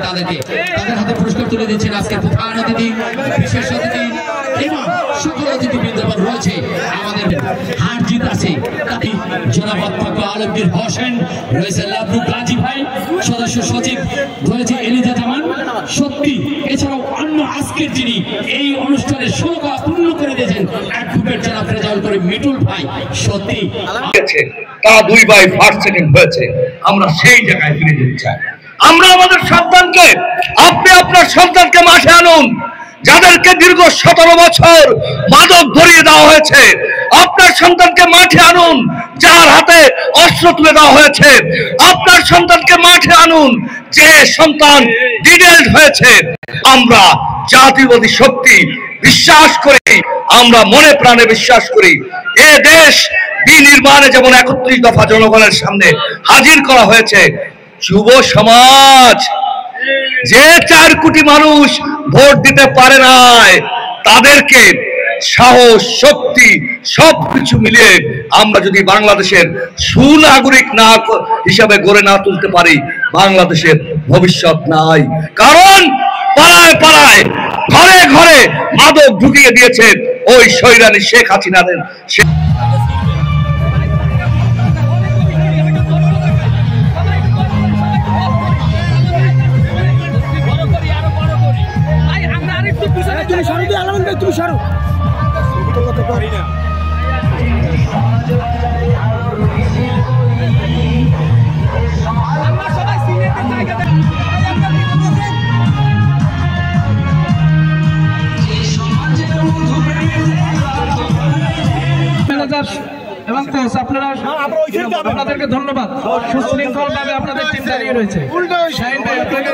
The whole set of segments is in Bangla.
তাদেরকে তাদের হাতে পুরস্কার তুলে দিচ্ছেন আজকে প্রধান অতিথি বিশেষ অতিথি এবং সকল অতিথিবৃন্দ রয়েছে আমাদের হার জিত আছে তাতে জনাব অধ্যক্ষ আলমগীর হোসেন রয়েছে লাবলু গাজী ভাই সদস্য সচিব রয়েছে এলিজা জামান সত্যি এছাড়াও অন্য আজকের যিনি এই অনুষ্ঠানের শোভা পূর্ণ করে দিয়েছেন অ্যাডভোকেট জনাব রেজাউল করিম মিটুল ভাই সত্যি তা 2/5 সেকেন্ড হয়েছে আমরা সেই জায়গায় ফিরে যেতে চাই আমরা আমাদের সন্তানকে আপনি আপনার সন্তানকে মাঠে আনুন যাদেরকে দীর্ঘ 17 বছর মাদক ধরিয়ে দেওয়া হয়েছে আপনার সন্তানকে মাঠে আনুন যার হাতে অস্ত্র তুলে দেওয়া হয়েছে আপনার সন্তানকে মাঠে আনুন যে সন্তান ডিটেইলড হয়েছে আমরা জাতীয়বাদী শক্তি বিশ্বাস করি আমরা মনে প্রাণে বিশ্বাস করি এ দেশ বিনির্মাণে যেমন 31 দফা জনগণের সামনে হাজির করা হয়েছে যুব সমাজ যে 4 কোটি মানুষ ভোট দিতে পারে নাই তাদেরকে সাহস শক্তি সবকিছু মিলিয়ে আমরা যদি বাংলাদেশের সুনাগরিক না হিসাবে গড়ে না তুলতে পারি বাংলাদেশের ভবিষ্যৎ নাই কারণ পাড়ায় পাড়ায় ঘরে ঘরে মাদক ঢুকিয়ে দিয়েছেন ওই স্বৈরানী শেখ হাসিনাদের এবং কোচ আপনাদেরকে ধন্যবাদ সুশৃঙ্খল ভাবে আপনাদের টিম দাঁড়িয়ে রয়েছে শাহিন ভাই আপনাকে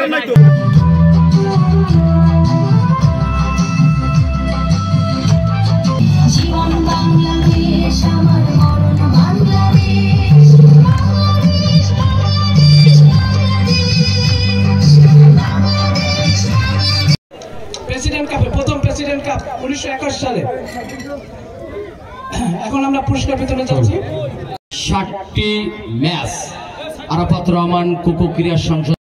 প্রেসিডেন্ট কাপে প্রথম প্রেসিডেন্ট কাপ 1921 সালে এখন আমরা পুরস্কার বিতরণে যাচ্ছি 60টি ম্যাচ আরাফাত রহমান কোকো ক্রীড়া সংসদ